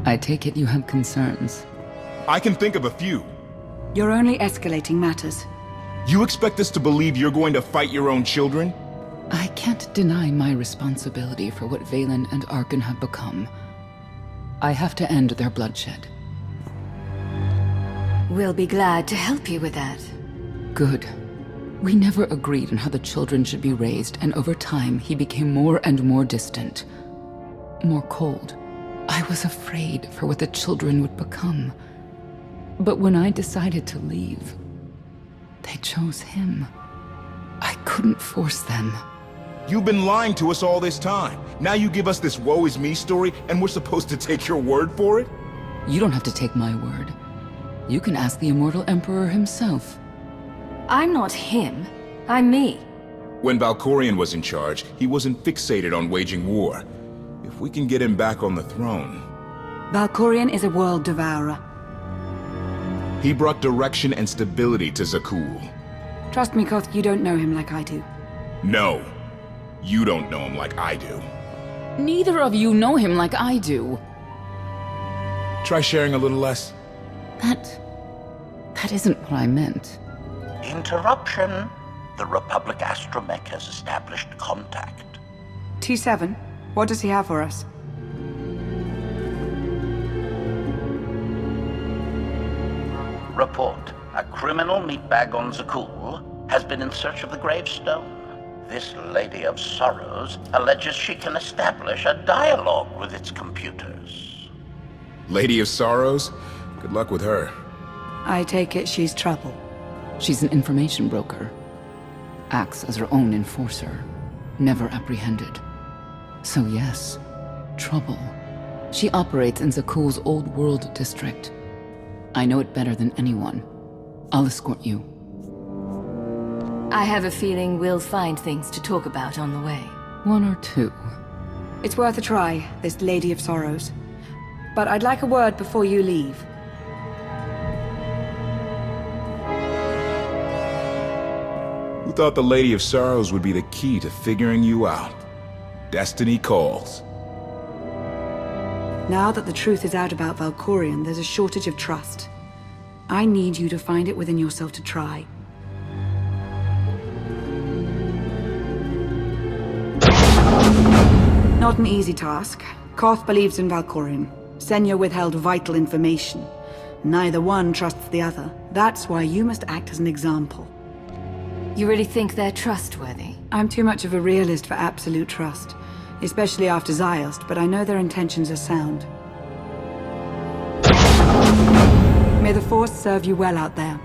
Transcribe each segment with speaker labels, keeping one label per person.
Speaker 1: I take it you have concerns.
Speaker 2: I can think of a few.
Speaker 3: You're only escalating matters.
Speaker 2: You expect us to believe you're going to fight your own children?
Speaker 1: I can't deny my responsibility for what Valen and Arkan have become. I have to end their bloodshed.
Speaker 4: We'll be glad to help you with that.
Speaker 1: Good. We never agreed on how the children should be raised, and over time he became more and more distant. More cold. I was afraid for what the children would become. But when I decided to leave, they chose him. I couldn't force them.
Speaker 2: You've been lying to us all this time. Now you give us this woe is me story, and we're supposed to take your word for it?
Speaker 1: You don't have to take my word. You can ask the Immortal Emperor himself.
Speaker 4: I'm not him. I'm me.
Speaker 2: When Valkorion was in charge, he wasn't fixated on waging war. If we can get him back on the throne...
Speaker 3: Valkorion is a world devourer.
Speaker 2: He brought direction and stability to Zakuul.
Speaker 3: Trust me, Koth, you don't know him like I do.
Speaker 2: No. You don't know him like I do.
Speaker 1: Neither of you know him like I do.
Speaker 2: Try sharing a little less.
Speaker 1: That isn't what I meant.
Speaker 5: Interruption. The Republic astromech has established contact.
Speaker 3: T7, what does he have for us?
Speaker 5: Report. A criminal meatbag on Zakuul has been in search of the gravestone. This Lady of Sorrows alleges she can establish a dialogue with its computers.
Speaker 2: Lady of Sorrows? Good luck with her.
Speaker 3: I take it she's trouble.
Speaker 1: She's an information broker. Acts as her own enforcer. Never apprehended. So yes, trouble. She operates in Zakuul's Old World district. I know it better than anyone. I'll escort you.
Speaker 4: I have a feeling we'll find things to talk about on the way.
Speaker 1: One or two.
Speaker 3: It's worth a try, this Lady of Sorrows. But I'd like a word before you leave.
Speaker 2: Who thought the Lady of Sorrows would be the key to figuring you out? Destiny calls.
Speaker 3: Now that the truth is out about Valkorion, there's a shortage of trust. I need you to find it within yourself to try. Not an easy task. Koth believes in Valkorion. Senya withheld vital information. Neither one trusts the other. That's why you must act as an example.
Speaker 4: You really think they're trustworthy?
Speaker 3: I'm too much of a realist for absolute trust. Especially after Ziost, but I know their intentions are sound. May the Force serve you well out there.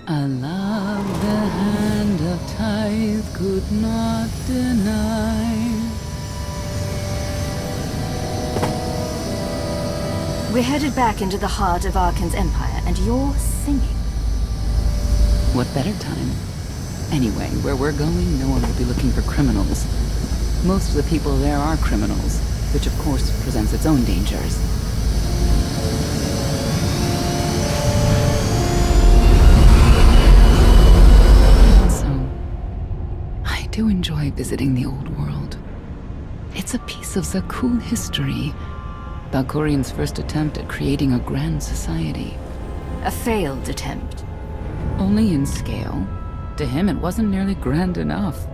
Speaker 1: I love the hand of tithe could not deny.
Speaker 4: We're headed back into the heart of Arkan's empire, and you're singing.
Speaker 1: What better time? Anyway, where we're going, no one will be looking for criminals. Most of the people there are criminals, which of course presents its own dangers. I do enjoy visiting the old world. It's a piece of Zakuul history. Valkorion's first attempt at creating a grand society.
Speaker 4: A failed attempt.
Speaker 1: Only in scale. To him, it wasn't nearly grand enough.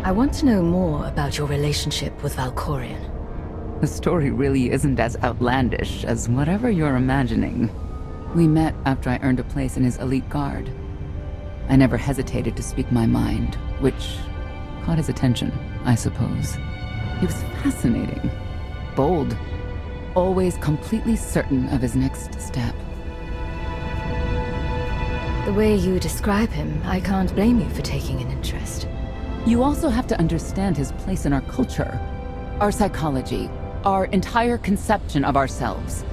Speaker 4: I want to know more about your relationship with Valkorion.
Speaker 1: The story really isn't as outlandish as whatever you're imagining. We met after I earned a place in his elite guard. I never hesitated to speak my mind, which caught his attention, I suppose. He was fascinating, bold, always completely certain of his next step.
Speaker 4: The way you describe him, I can't blame you for taking an interest.
Speaker 1: You also have to understand his place in our culture, our psychology, our entire conception of ourselves.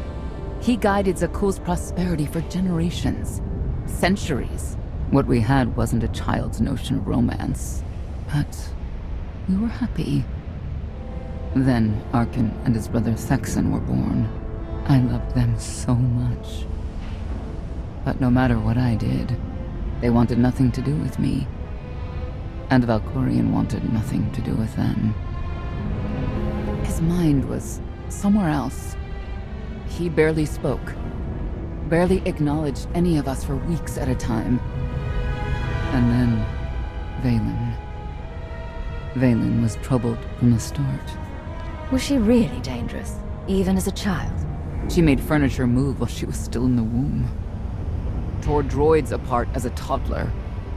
Speaker 1: He guided Zakuul's prosperity for generations, centuries. What we had wasn't a child's notion of romance, but We were happy. Then Arkin and his brother Thexan were born. I loved them so much. But no matter what I did, they wanted nothing to do with me. And Valkorion wanted nothing to do with them. His mind was somewhere else. He barely spoke. Barely acknowledged any of us for weeks at a time. And then, Vaylin. Vaylin was troubled from the start.
Speaker 4: Was she really dangerous, even as a child?
Speaker 1: She made furniture move while she was still in the womb. Tore droids apart as a toddler.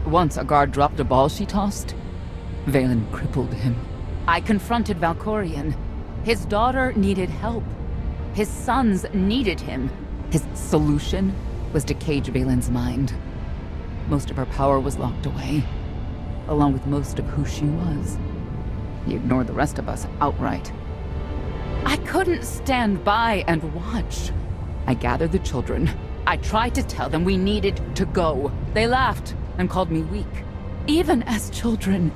Speaker 1: Once a guard dropped a ball she tossed. Vaylin crippled him. I confronted Valkorion. His daughter needed help. His sons needed him. His solution was to cage Vaylin's mind. Most of her power was locked away, along with most of who she was. He ignored the rest of us outright. I couldn't stand by and watch. I gathered the children. I tried to tell them we needed to go. They laughed and called me weak. Even as children,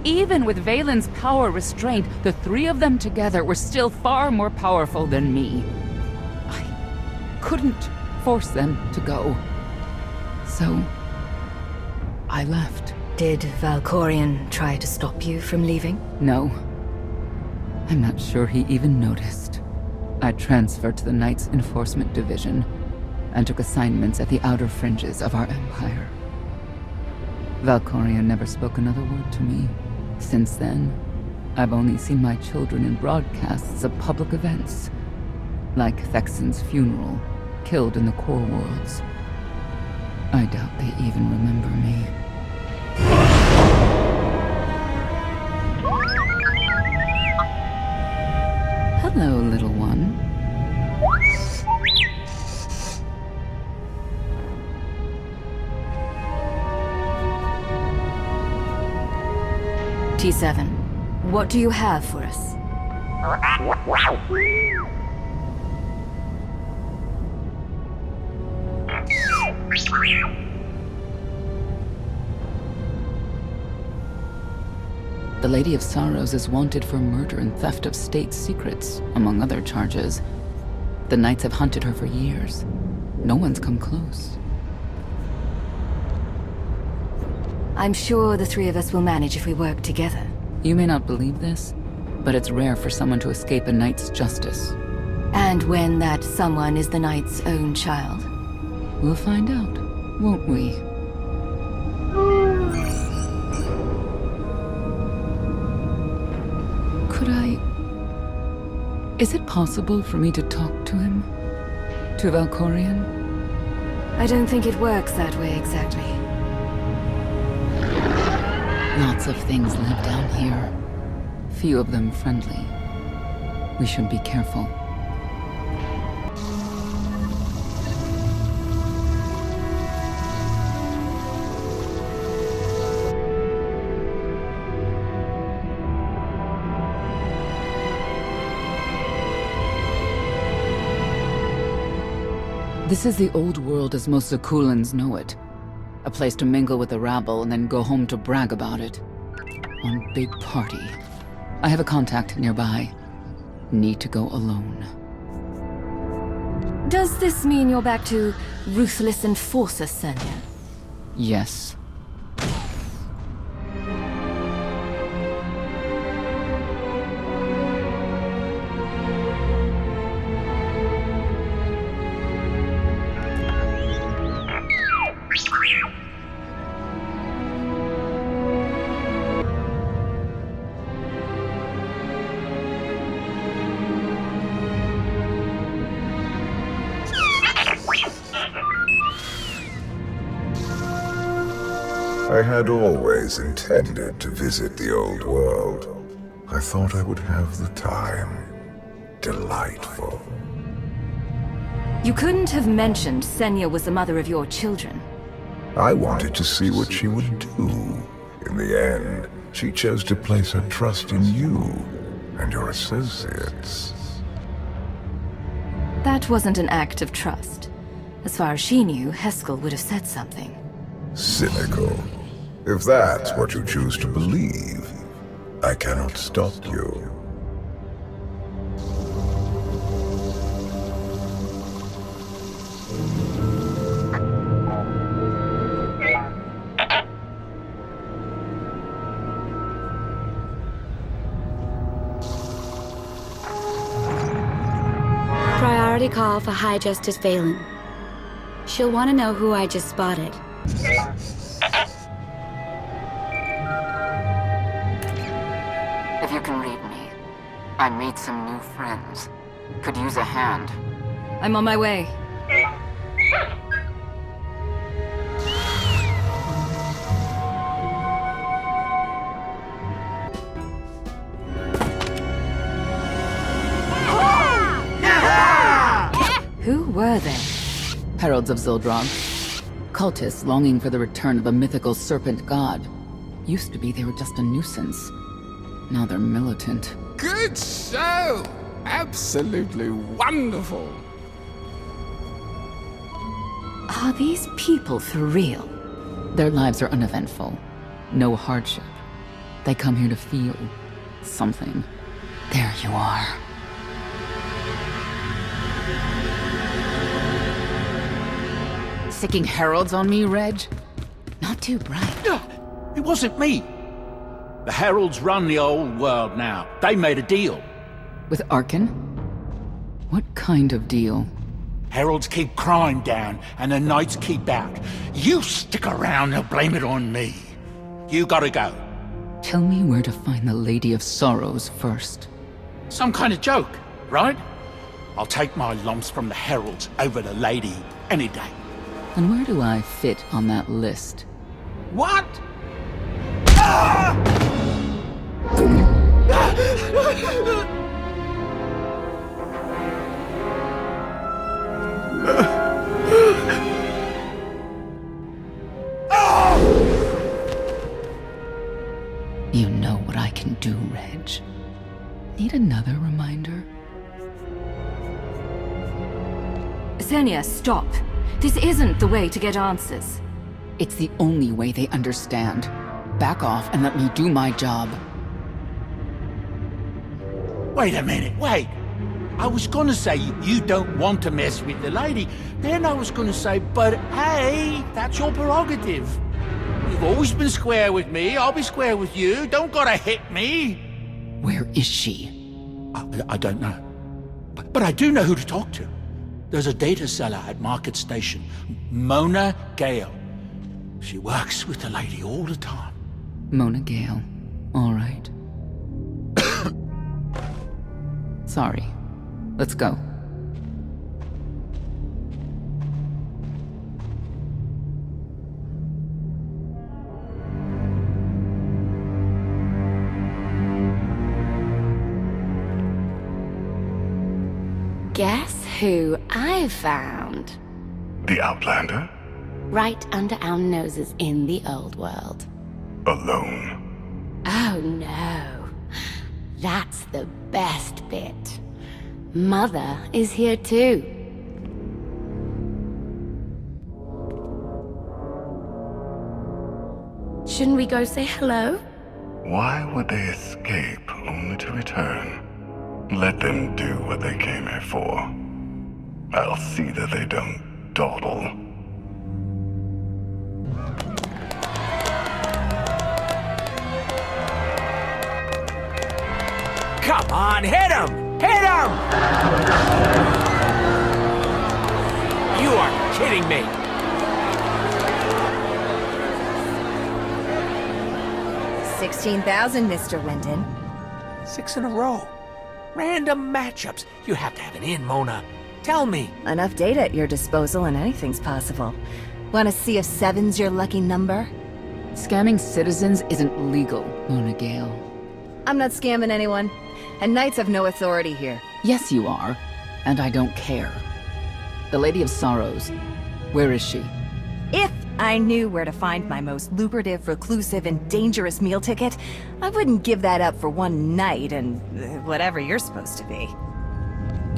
Speaker 1: even with Vaylin's power restrained, the three of them together were still far more powerful than me. I couldn't force them to go. So, I left.
Speaker 4: Did Valkorion try to stop you from leaving?
Speaker 1: No. I'm not sure he even noticed. I transferred to the Knights Enforcement Division and took assignments at the outer fringes of our empire. Valkorion never spoke another word to me. Since then, I've only seen my children in broadcasts of public events, like Thexan's funeral, killed in the Core Worlds. I doubt they even remember me. Hello, little one.
Speaker 4: T7, what do you have for us?
Speaker 1: The Lady of Sorrows is wanted for murder and theft of state secrets, among other charges. The Knights have hunted her for years. No one's come close.
Speaker 4: I'm sure the three of us will manage if we work together.
Speaker 1: You may not believe this, but it's rare for someone to escape a knight's justice.
Speaker 4: And when that someone is the knight's own child?
Speaker 1: We'll find out, won't we? Could I... Is it possible for me to talk to him? To Valkorion?
Speaker 4: I don't think it works that way exactly.
Speaker 1: Lots of things live down here. Few of them friendly. We should be careful. This is the old world as most Zakuulans know it. A place to mingle with the rabble and then go home to brag about it. One big party. I have a contact nearby. Need to go alone.
Speaker 4: Does this mean you're back to ruthless enforcer, Senya?
Speaker 1: Yes.
Speaker 6: I had always intended to visit the old world. I thought I would have the time. Delightful.
Speaker 4: You couldn't have mentioned Senya was the mother of your children.
Speaker 6: I wanted to see what she would do. In the end, she chose to place her trust in you and your associates.
Speaker 4: That wasn't an act of trust. As far as she knew, Heskel would have said something.
Speaker 6: Cynical. If that's what you choose to believe. I cannot stop you.
Speaker 7: Priority call for High Justice Valen. She'll want to know who I just spotted.
Speaker 1: If you can read me, I made some new friends. Could use a hand.
Speaker 4: I'm on my way. Who were they?
Speaker 1: Heralds of Zildrog. Cultists longing for the return of a mythical serpent god. Used to be they were just a nuisance. Now they're militant.
Speaker 8: Good show! Absolutely wonderful!
Speaker 4: Are these people for real?
Speaker 1: Their lives are uneventful. No hardship. They come here to feel something. There you are. Sicking heralds on me, Reg? Not too bright.
Speaker 9: It wasn't me. The Heralds run the old world now. They made a deal.
Speaker 1: With Arkan? What kind of deal?
Speaker 9: Heralds keep crime down, and the Knights keep out. You stick around, they'll blame it on me. You gotta go.
Speaker 1: Tell me where to find the Lady of Sorrows first.
Speaker 9: Some kind of joke, right? I'll take my lumps from the Heralds over the Lady any day.
Speaker 1: And where do I fit on that list?
Speaker 9: What?
Speaker 1: You know what I can do, Reg. Need another reminder?
Speaker 4: Senya, stop. This isn't the way to get answers.
Speaker 1: It's the only way they understand. Back off and let me do my job.
Speaker 9: Wait a minute, wait. I was gonna say you don't want to mess with the lady. Then I was gonna say, but hey, that's your prerogative. You've always been square with me, I'll be square with you. Don't gotta hit me.
Speaker 1: Where is she?
Speaker 9: I don't know. But I do know who to talk to. There's a data seller at Market Station, Mona Gale. She works with the lady all the time.
Speaker 1: Mona Gale. All right. Sorry. Let's go.
Speaker 7: Guess who I found?
Speaker 6: The Outlander?
Speaker 7: Right under our noses in the old world.
Speaker 6: Alone?
Speaker 7: Oh no. That's the best bit. Mother is here too. Shouldn't we go say hello?
Speaker 6: Why would they escape only to return? Let them do what they came here for. I'll see that they don't dawdle.
Speaker 10: Come on, hit him! Hit him! You are kidding me!
Speaker 11: $16,000, Mr. Wyndon.
Speaker 10: 6 in a row. Random matchups. You have to have an in, Mona. Tell me.
Speaker 11: Enough data at your disposal and anything's possible. Want to see if 7's your lucky number?
Speaker 1: Scamming citizens isn't legal, Mona Gale.
Speaker 11: I'm not scamming anyone. And Knights have no authority here.
Speaker 1: Yes, you are. And I don't care. The Lady of Sorrows. Where is she?
Speaker 11: If I knew where to find my most lucrative, reclusive, and dangerous meal ticket, I wouldn't give that up for one night and whatever you're supposed to be.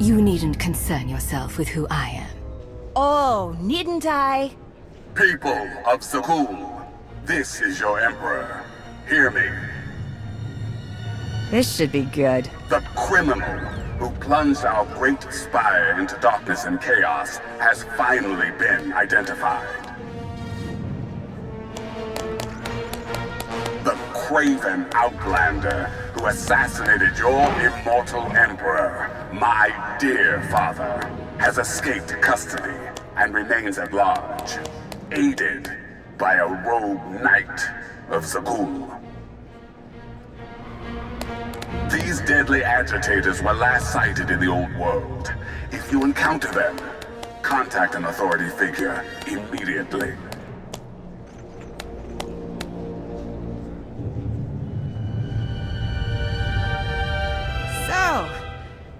Speaker 4: You needn't concern yourself with who I am.
Speaker 11: Oh, needn't I?
Speaker 12: People of Zakuul, this is your Emperor. Hear me.
Speaker 11: This should be good.
Speaker 12: The criminal who plunged our great spire into darkness and chaos has finally been identified. The craven outlander who assassinated your immortal emperor, my dear father, has escaped custody and remains at large, aided by a rogue knight of Zakuul. These deadly agitators were last sighted in the old world. If you encounter them, contact an authority figure immediately.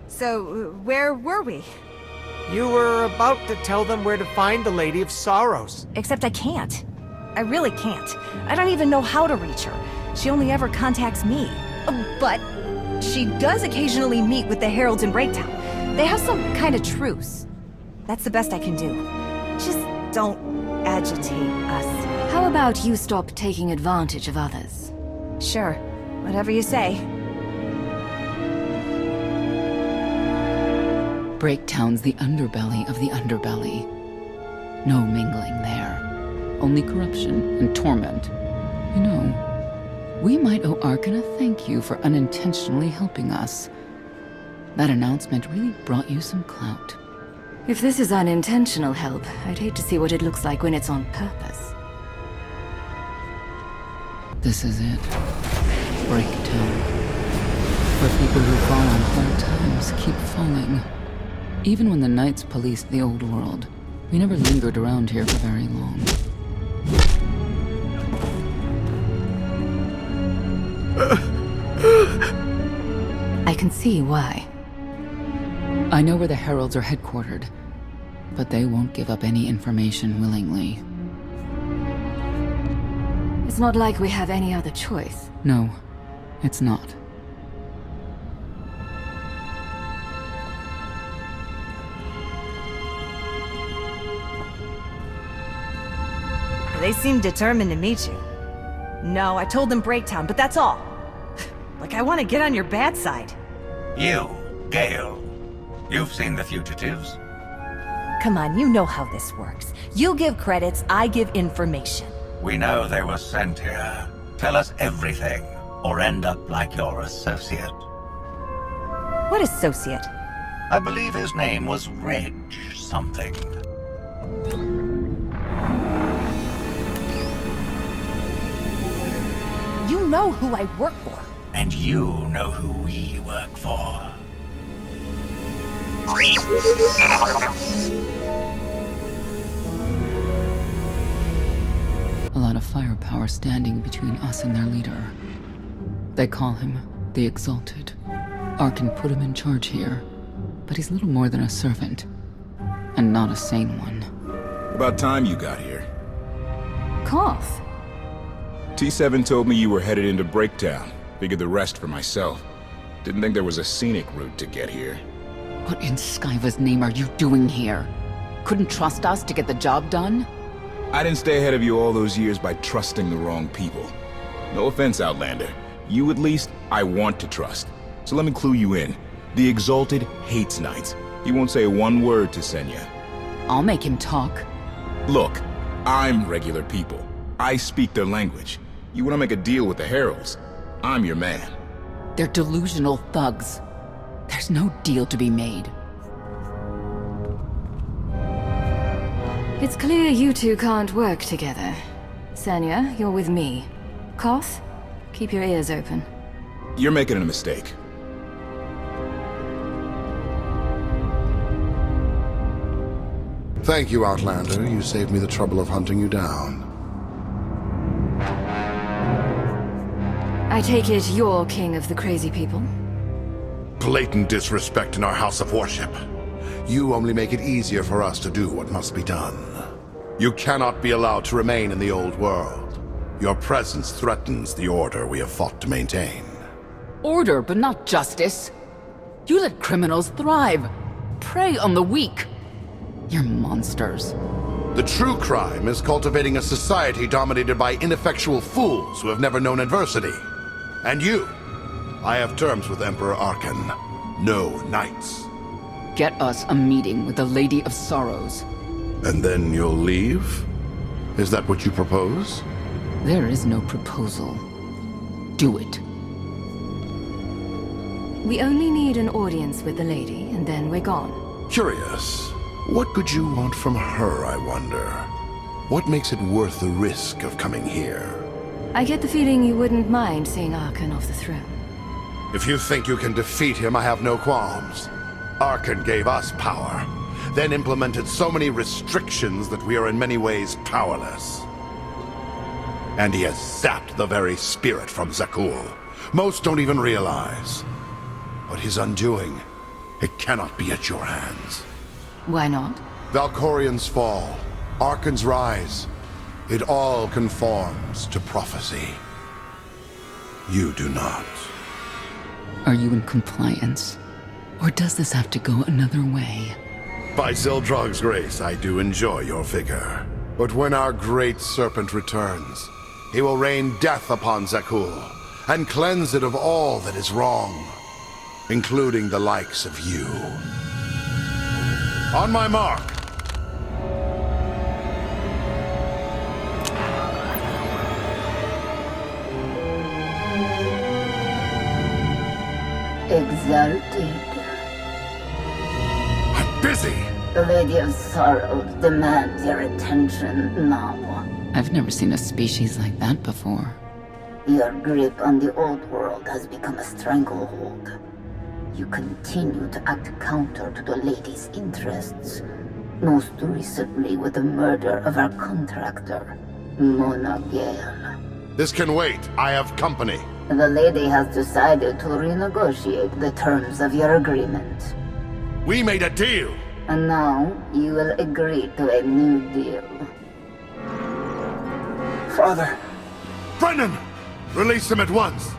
Speaker 11: So, where were we?
Speaker 10: You were about to tell them where to find the Lady of Sorrows.
Speaker 11: Except I can't. I really can't. I don't even know how to reach her. She only ever contacts me. But she does occasionally meet with the Heralds in Breaktown. They have some kind of truce. That's the best I can do. Just don't agitate us.
Speaker 4: How about you stop taking advantage of others?
Speaker 11: Sure. Whatever you say.
Speaker 1: Breaktown's the underbelly of the underbelly. No mingling there. Only corruption and torment. You know, we might owe Arkan a thank you for unintentionally helping us. That announcement really brought you some clout.
Speaker 4: If this is unintentional help, I'd hate to see what it looks like when it's on purpose.
Speaker 1: This is it. Breaktown. Where people who fall on hard times keep falling. Even when the Knights policed the old world, we never lingered around here for very long.
Speaker 4: I can see why.
Speaker 1: I know where the Heralds are headquartered, but they won't give up any information willingly.
Speaker 4: It's not like we have any other choice.
Speaker 1: No, it's not.
Speaker 11: They seem determined to meet you. No, I told them Breaktown, but that's all. Like I want to get on your bad side.
Speaker 13: You, Gale. You've seen the fugitives.
Speaker 11: Come on, you know how this works. You give credits, I give information.
Speaker 13: We know they were sent here. Tell us everything, or end up like your associate.
Speaker 11: What associate?
Speaker 13: I believe his name was Reg something.
Speaker 11: You know who I work for.
Speaker 13: And you know who we work for.
Speaker 1: A lot of firepower standing between us and their leader. They call him the Exalted. Arkan put him in charge here, but he's little more than a servant. And not a sane one.
Speaker 2: About time you got here.
Speaker 4: KOTFE?
Speaker 2: T7 told me you were headed into Breaktown. Figured the rest for myself. Didn't think there was a scenic route to get here.
Speaker 1: What in Skyva's name are you doing here? Couldn't trust us to get the job done?
Speaker 2: I didn't stay ahead of you all those years by trusting the wrong people. No offense, Outlander. You at least, I want to trust. So let me clue you in. The Exalted hates Knights. He won't say one word to Senya.
Speaker 1: I'll make him talk.
Speaker 2: Look, I'm regular people. I speak their language. You want to make a deal with the Heralds? I'm your man.
Speaker 1: They're delusional thugs. There's no deal to be made.
Speaker 4: It's clear you two can't work together. Senya, you're with me. KOTFE, keep your ears open.
Speaker 2: You're making a mistake.
Speaker 14: Thank you, Outlander. You saved me the trouble of hunting you down.
Speaker 4: I take it you're king of the crazy people?
Speaker 14: Blatant disrespect in our house of worship. You only make it easier for us to do what must be done. You cannot be allowed to remain in the old world. Your presence threatens the order we have fought to maintain.
Speaker 1: Order, but not justice. You let criminals thrive. Prey on the weak. You're monsters.
Speaker 14: The true crime is cultivating a society dominated by ineffectual fools who have never known adversity. And you I have terms with Emperor Arkan. No knights.
Speaker 1: Get us a meeting with the Lady of Sorrows.
Speaker 14: And then you'll leave? Is that what you propose?
Speaker 1: There is no proposal. Do it.
Speaker 4: We only need an audience with the lady, and then we're gone.
Speaker 14: Curious. What could you want from her, I wonder? What makes it worth the risk of coming here?
Speaker 4: I get the feeling you wouldn't mind seeing Arkan off the throne.
Speaker 14: If you think you can defeat him, I have no qualms. Arkan gave us power, then implemented so many restrictions that we are in many ways powerless. And he has sapped the very spirit from Zakuul. Most don't even realize. But his undoing, it cannot be at your hands.
Speaker 4: Why not?
Speaker 14: Valkorian's fall, Arkan's rise, it all conforms to prophecy. You do not.
Speaker 1: Are you in compliance? Or does this have to go another way?
Speaker 14: By Zildrog's grace, I do enjoy your vigor. But when our great serpent returns, he will rain death upon Zakuul, and cleanse it of all that is wrong, including the likes of you. On my mark!
Speaker 15: Exalted.
Speaker 14: I'm busy!
Speaker 15: The Lady of Sorrows demands your attention now.
Speaker 1: I've never seen a species like that before.
Speaker 15: Your grip on the old world has become a stranglehold. You continue to act counter to the Lady's interests, most recently with the murder of our contractor, Mona Gale.
Speaker 14: This can wait. I have company.
Speaker 15: The Lady has decided to renegotiate the terms of your agreement.
Speaker 14: We made a deal!
Speaker 15: And now, you will agree to a new deal.
Speaker 10: Father!
Speaker 14: Brennan! Release him at once!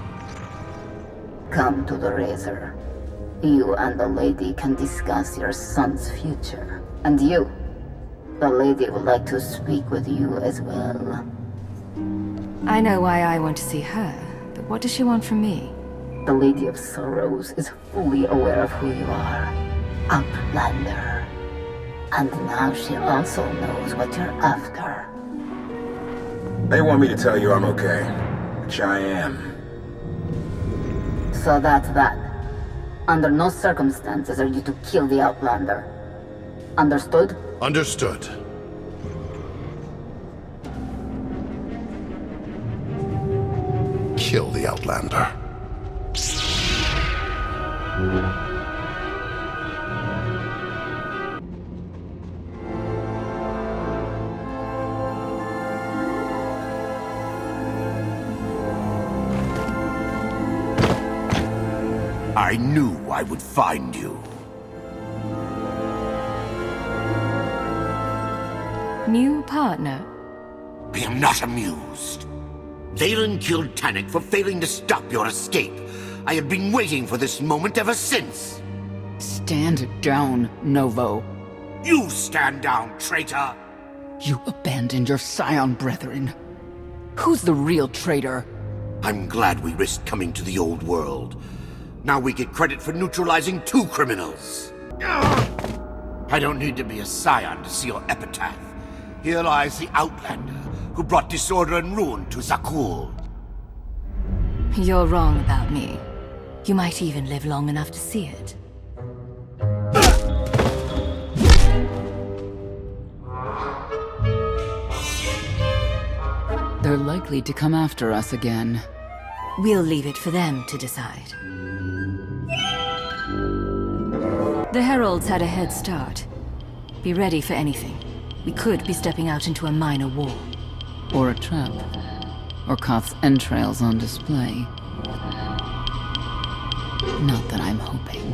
Speaker 15: Come to the Razor. You and the Lady can discuss your son's future. And you, the Lady would like to speak with you as well.
Speaker 4: I know why I want to see her, but what does she want from me?
Speaker 15: The Lady of Sorrows is fully aware of who you are. Outlander. And now she also knows what you're after.
Speaker 2: They want me to tell you I'm okay, which I am.
Speaker 15: So that's that. Under no circumstances are you to kill the Outlander. Understood?
Speaker 14: Understood. Kill the Outlander.
Speaker 9: I knew I would find you.
Speaker 4: New partner?
Speaker 9: I am not amused. Valen killed Tannic for failing to stop your escape. I have been waiting for this moment ever since.
Speaker 1: Stand down, Novo.
Speaker 9: You stand down, traitor!
Speaker 1: You abandoned your Scion brethren. Who's the real traitor?
Speaker 9: I'm glad we risked coming to the old world. Now we get credit for neutralizing 2 criminals. I don't need to be a Scion to see your epitaph. Here lies the Outlander, who brought disorder and ruin to Zakuul.
Speaker 4: You're wrong about me. You might even live long enough to see it.
Speaker 1: They're likely to come after us again.
Speaker 4: We'll leave it for them to decide. The Heralds had a head start. Be ready for anything. We could be stepping out into a minor war.
Speaker 1: Or a trap. Or KOTFE's entrails on display. Not that I'm hoping.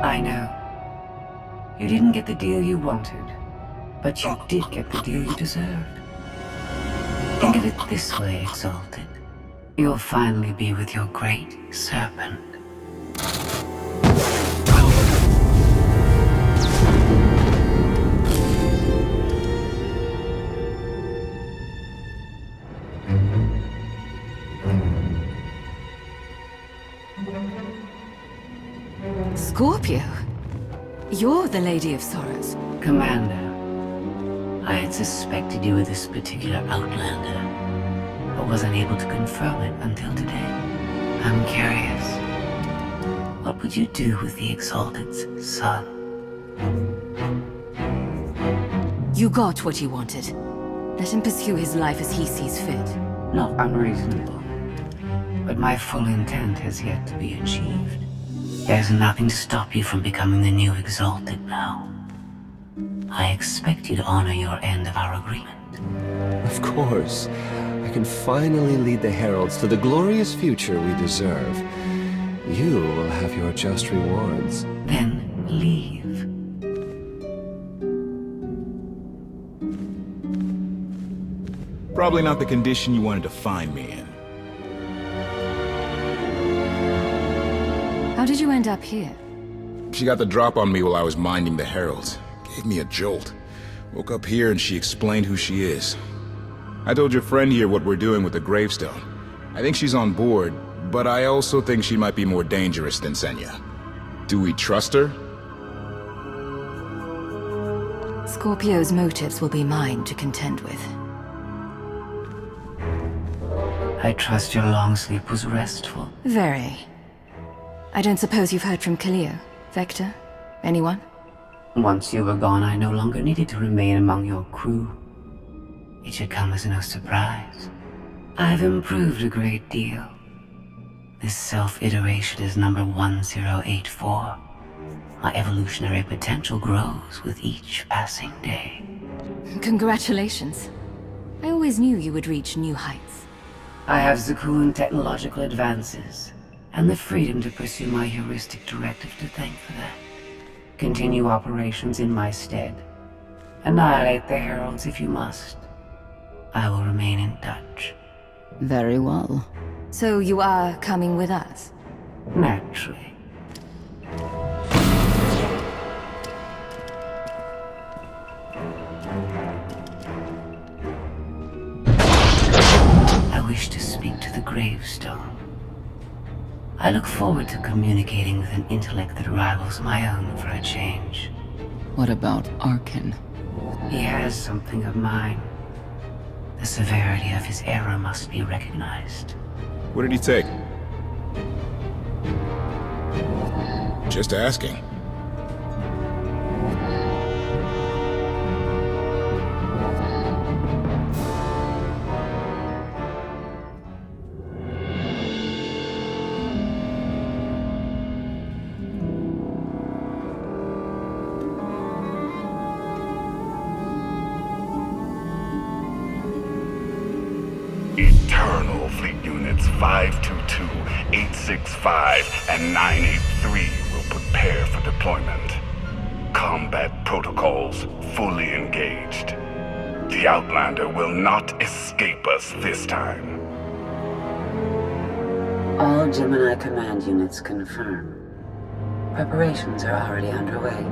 Speaker 16: I know. You didn't get the deal you wanted, but you did get the deal you deserved. Think of it this way, Exalted. You'll finally be with your great serpent.
Speaker 4: Scorpio? You're the Lady of Sorrows.
Speaker 16: Commander, I had suspected you were this particular Outlander, but was unable to confirm it until today. I'm curious. What would you do with the Exalted's son?
Speaker 4: You got what you wanted. Let him pursue his life as he sees fit.
Speaker 16: Not unreasonable. But my full intent has yet to be achieved. There's nothing to stop you from becoming the new Exalted now. I expect you to honor your end of our agreement.
Speaker 17: Of course. I can finally lead the Heralds to the glorious future we deserve. You will have your just rewards.
Speaker 16: Then leave.
Speaker 2: Probably not the condition you wanted to find me in.
Speaker 4: How did you end up here?
Speaker 2: She got the drop on me while I was minding the Heralds. Gave me a jolt. Woke up here and she explained who she is. I told your friend here what we're doing with the gravestone. I think she's on board, but I also think she might be more dangerous than Senya. Do we trust her?
Speaker 4: Scorpio's motives will be mine to contend with.
Speaker 16: I trust your long sleep was restful.
Speaker 4: Very. I don't suppose you've heard from Cleo, Vector? Anyone?
Speaker 16: Once you were gone, I no longer needed to remain among your crew. It should come as no surprise. I've improved a great deal. This self-iteration is number 1084. My evolutionary potential grows with each passing day.
Speaker 4: Congratulations. I always knew you would reach new heights.
Speaker 16: I have Zakuul technological advances, and the freedom to pursue my heuristic directive to thank for that. Continue operations in my stead. Annihilate the Heralds if you must. I will remain in touch.
Speaker 1: Very well.
Speaker 4: So you are coming with us?
Speaker 16: Naturally. I wish to speak to the gravestone. I look forward to communicating with an intellect that rivals my own for a change.
Speaker 1: What about Arkin?
Speaker 16: He has something of mine. The severity of his error must be recognized.
Speaker 2: What did he take? Just asking.
Speaker 12: Eternal Fleet Units 522, 865, and 983 will prepare for deployment. Combat protocols fully engaged. The Outlander will not escape us this time.
Speaker 16: All Gemini command units confirm. Preparations are already underway.